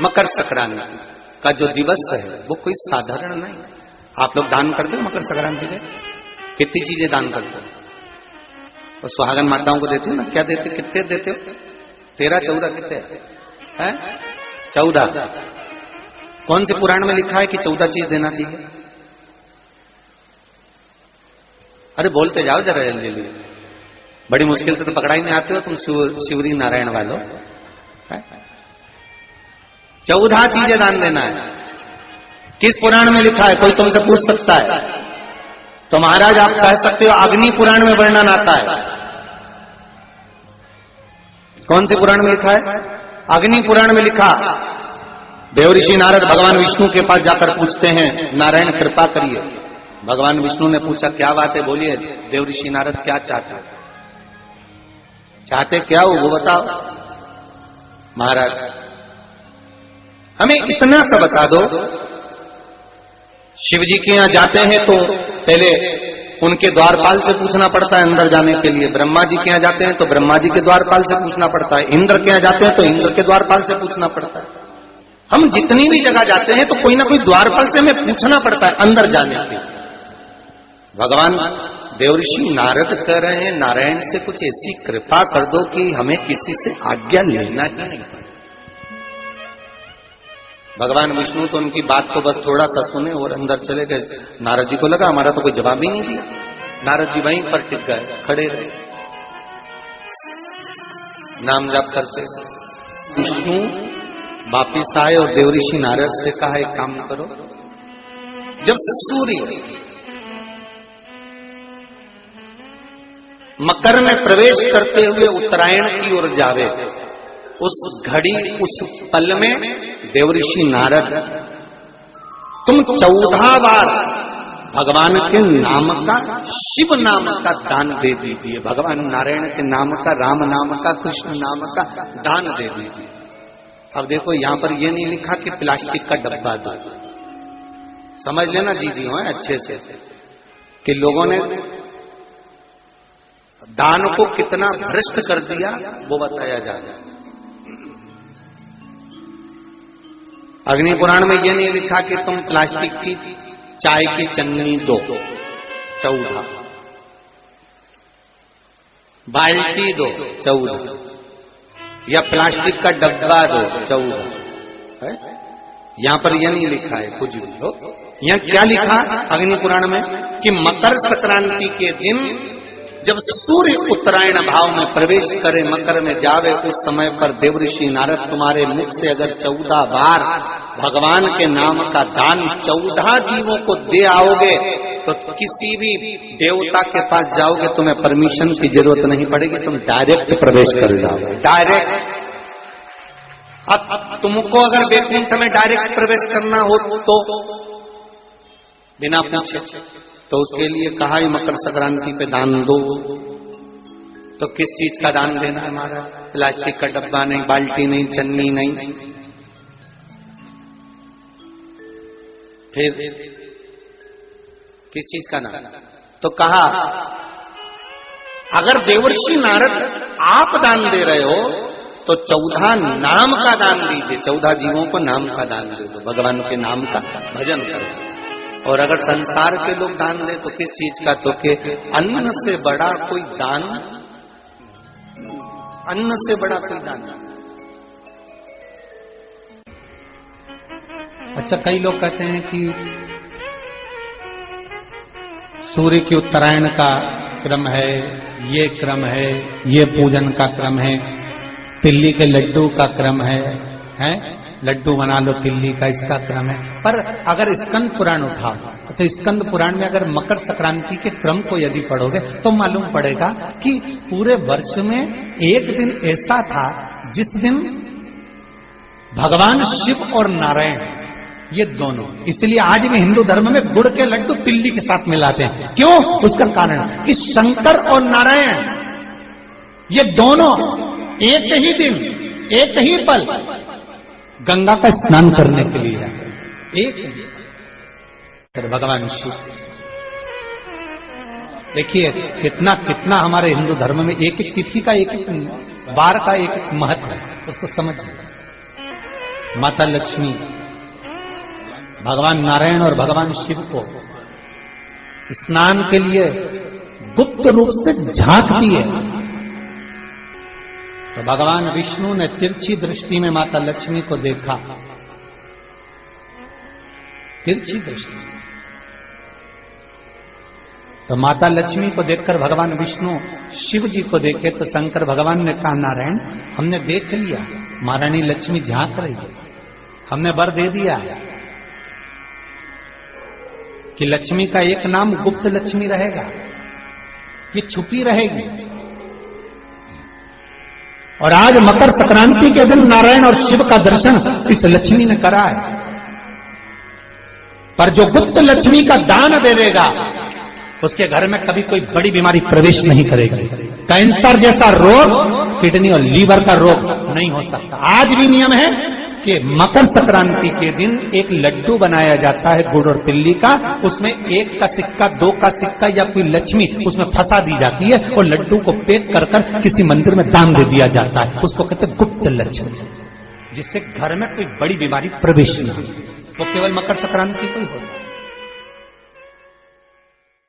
मकर संक्रांति का जो दिवस है वो कोई साधारण नहीं। आप लोग दान करते हो मकर संक्रांति में? कितनी चीजें दान करते हो? और सुहागन माताओं को देते हो ना? क्या देते, कितने देते हो? 13, 14 कितने हैं? 14। कौन से पुराण में लिखा है कि 14 चीज देना चाहिए? अरे बोलते जाओ जरा जल्दी, बड़ी मुश्किल से तो पकड़ा ही नहीं आते हो तुम शिवरी नारायण वालों। 14 चीजें दान देना है। किस पुराण में लिखा है? कोई तुमसे पूछ सकता है तो महाराज आप कह सकते हो अग्नि पुराण में वर्णन आता है। कौन से पुराण में लिखा है? अग्नि पुराण में लिखा। देवऋषि नारद भगवान विष्णु के पास जाकर पूछते हैं, नारायण कृपा करिए। भगवान विष्णु ने पूछा क्या बात है, बोलिए। देवऋषि नारद क्या चाहते क्या हो वो बताओ। महाराज हमें इतना सा बता दो, शिव जी के यहां जाते हैं तो पहले उनके द्वारपाल से पूछना पड़ता है अंदर जाने के लिए। ब्रह्मा जी के यहां जाते हैं तो ब्रह्मा जी के द्वारपाल से पूछना पड़ता है। इंद्र के यहां जाते हैं तो इंद्र के द्वारपाल से पूछना पड़ता है। हम जितनी भी जगह जाते हैं तो कोई ना कोई द्वारपाल से हमें पूछना पड़ता है अंदर जाने के लिए। भगवान देवऋषि नारद कह रहे हैं नारायण से कुछ ऐसी कृपा कर दो कि हमें किसी से आज्ञा लेना ही नहीं पड़े। भगवान विष्णु तो उनकी बात को बस थोड़ा सा सुने और अंदर चले गए। नारद जी को लगा हमारा तो कोई जवाब ही नहीं दिया। नारद जी वहीं पर टिक गए, खड़े रहे, नाम जाप करते। विष्णु वापिस आए और देवऋषि नारद से कहा एक काम करो, जब सूर्य मकर में प्रवेश करते हुए उत्तरायण की ओर जावे, उस घड़ी उस पल में देवऋषि नारद तुम 14 बार भगवान के नाम का, शिव नाम का दान दे दीजिए। भगवान नारायण के नाम का, राम नाम का, कृष्ण नाम का दान दे दीजिए। अब देखो यहां पर यह नहीं लिखा कि प्लास्टिक का डब्बा दो। समझ लेना जी हो अच्छे से कि लोगों ने दान को कितना भ्रष्ट कर दिया वो बताया जाएगा। अग्नि पुराण में यह नहीं लिखा कि तुम प्लास्टिक की चाय की चन्नी दो 14, बाल्टी दो 14, या प्लास्टिक का डब्बा दो 14। यहां पर यह नहीं लिखा है कुछ भी हो। यहां क्या लिखा अग्नि पुराण में कि मकर संक्रांति के दिन जब सूर्य उत्तरायण भाव में प्रवेश करे, मकर में जावे, उस समय पर देवऋषि नारद तुम्हारे मुख से अगर 14 बार भगवान के नाम का दान 14 जीवों को दे आओगे तो किसी भी देवता के पास जाओगे तुम्हें परमिशन की जरूरत नहीं पड़ेगी, तुम डायरेक्ट प्रवेश कर जाओगे। डायरेक्ट। अब तुमको अगर वैकुंठ में डायरेक्ट प्रवेश करना हो तो बिना पूछे, तो उसके लिए कहा ही मकर संक्रांति पे दान दो। तो किस चीज का दान देना है हमारा? प्लास्टिक का डब्बा नहीं, बाल्टी नहीं, चन्नी नहीं, फिर किस चीज का नाम? तो कहा अगर देवर्षि नारद आप दान दे रहे हो तो 14 नाम का दान दीजिए। 14 जीवों को नाम का दान दे दो, भगवान के नाम का भजन करो। और अगर संसार के लोग दान दे तो किस चीज का? तो के अन्न से बड़ा कोई दान, अन्न से बड़ा कोई दान। अच्छा, कई लोग कहते हैं कि सूर्य की उत्तरायण का क्रम है, ये क्रम है, ये पूजन का क्रम है, तिल्ली के लड्डू का क्रम है? लड्डू बना लो तिल्ली का, इसका क्रम है। पर अगर स्कंद पुराण उठाओ तो स्कंद पुराण में अगर मकर संक्रांति के क्रम को यदि पढ़ोगे तो मालूम पड़ेगा कि पूरे वर्ष में एक दिन ऐसा था जिस दिन भगवान शिव और नारायण ये दोनों, इसलिए आज भी हिंदू धर्म में गुड़ के लड्डू तिल्ली के साथ मिलाते हैं। क्यों? उसका कारण कि शंकर और नारायण ये दोनों एक ही दिन, एक ही पल गंगा का स्नान करने के लिए एक भगवान शिव। देखिए कितना कितना हमारे हिंदू धर्म में एक एक तिथि का, एक एक बार का एक एक महत्व है, उसको समझिए। माता लक्ष्मी भगवान नारायण और भगवान शिव को स्नान के लिए गुप्त रूप से झांकती है, तो भगवान विष्णु ने तिरछी दृष्टि में माता लक्ष्मी को देखा, तिरछी दृष्टि। तो माता लक्ष्मी को देखकर भगवान विष्णु शिव जी को देखे तो शंकर भगवान ने कहा, नारायण हमने देख लिया, महारानी लक्ष्मी झांक रही है, हमने वर दे दिया कि लक्ष्मी का एक नाम गुप्त लक्ष्मी रहेगा, ये छुपी रहेगी। और आज मकर संक्रांति के दिन नारायण और शिव का दर्शन इस लक्ष्मी ने करा है। पर जो गुप्त लक्ष्मी का दान दे देगा उसके घर में कभी कोई बड़ी बीमारी प्रवेश नहीं करेगी। कैंसर जैसा रोग, किडनी और लीवर का रोग नहीं हो सकता। आज भी नियम है कि मकर संक्रांति के दिन एक लड्डू बनाया जाता है गुड़ और तिल्ली का, उसमें 1 का सिक्का, 2 का सिक्का या कोई लक्ष्मी उसमें फंसा दी जाती है और लड्डू को पैक कर कर किसी मंदिर में दान दे दिया जाता है। उसको कहते हैं गुप्त लक्ष्मी, जिससे घर में कोई बड़ी बीमारी प्रवेश न हो। वो केवल मकर संक्रांति को ही होता है।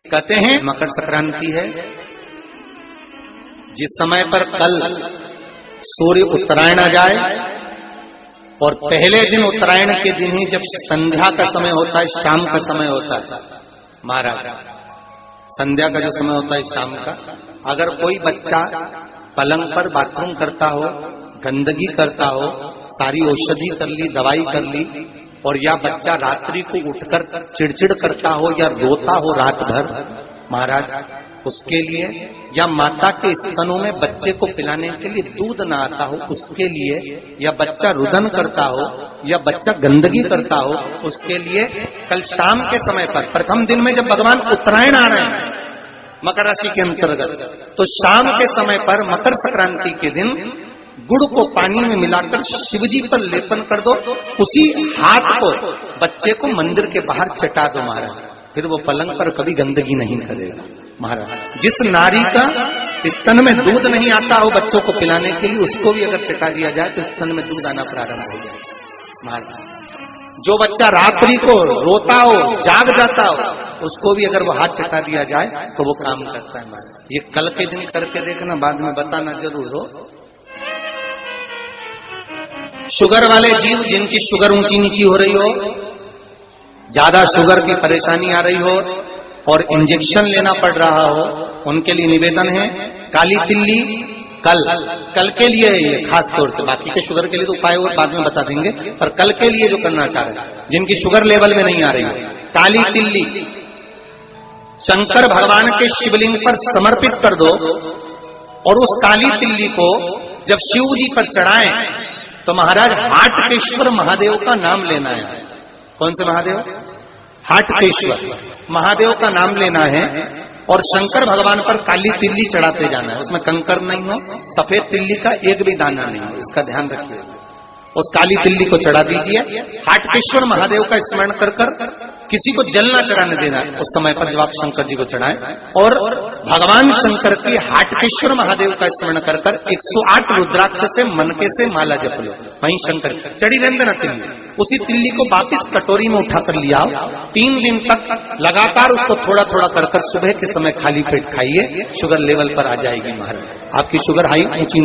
कहते हैं मकर संक्रांति है जिस समय पर कल सूर्य उत्तरायण आ जाए और पहले दिन उत्तरायण के दिन ही जब संध्या का समय होता है, शाम का समय होता है, महाराज संध्या का जो समय होता है शाम का, अगर कोई बच्चा पलंग पर बाथरूम करता हो, गंदगी करता हो, सारी औषधि कर ली, दवाई कर ली, और या बच्चा रात्रि को उठकर चिड़चिड़ करता हो या रोता हो रात भर, महाराज उसके लिए, या माता के स्तनों में बच्चे को पिलाने के लिए दूध ना आता हो उसके लिए, या बच्चा रुदन करता हो या बच्चा गंदगी करता हो उसके लिए, कल शाम के समय पर प्रथम दिन में जब भगवान उत्तरायण आ रहे हैं मकर राशि के अंतर्गत, तो शाम के समय पर मकर संक्रांति के दिन गुड़ को पानी में मिलाकर शिवजी पर लेपन कर दो, उसी हाथ को बच्चे को मंदिर के बाहर चटा दो महाराज, फिर वो पलंग पर कभी गंदगी नहीं करेगा महाराज। जिस नारी का स्तन में दूध नहीं आता हो बच्चों को पिलाने के लिए, उसको भी अगर चटा दिया जाए तो स्तन में दूध आना प्रारंभ हो जाए महाराज। जो बच्चा रात्रि को रोता हो, जाग जाता हो, उसको भी अगर वो हाथ चटा दिया जाए तो वो काम करता है महाराज। ये कल के दिन करके देखना, बाद में बताना जरूर हो। शुगर वाले जीव जिनकी शुगर ऊंची नीची हो रही हो, ज्यादा शुगर की परेशानी आ रही हो और इंजेक्शन लेना पड़ रहा हो, उनके लिए निवेदन है काली तिल्ली कल के लिए ये खास तौर से, बाकी के शुगर के लिए तो उपाय और बाद में बता देंगे, पर कल के लिए जो करना चाह रहे हैं जिनकी शुगर लेवल में नहीं आ रही है, काली तिल्ली शंकर भगवान के शिवलिंग पर समर्पित कर दो और उस काली तिल्ली को जब शिव जी पर चढ़ाएं तो महाराज हाटकेश्वर महादेव का नाम लेना है। कौन से महादेव? हाटकेश्वर महादेव का नाम लेना है और शंकर भगवान पर काली तिल्ली चढ़ाते जाना है। उसमें कंकर नहीं हो, सफेद तिल्ली का एक भी दाना नहीं हो, इसका ध्यान रखिए। उस काली तिल्ली को चढ़ा दीजिए। हाटकेश्वर महादेव का स्मरण कर कर किसी को जल ना चढ़ाने देना उस समय पर जब आप शंकर जी को चढ़ाएं, और भगवान शंकर की हाटकेश्वर महादेव का स्मरण कर कर 108 रुद्राक्ष से मनके से माला जप लो। वहीं शंकर चढ़ी रहने ना तिल्ली, उसी तिल्ली को वापिस कटोरी में उठाकर लिया, 3 दिन तक लगातार उसको थोड़ा थोड़ा कर कर सुबह के समय खाली पेट खाइए, शुगर लेवल पर आ जाएगी महाराज। आपकी शुगर हाई ऊंची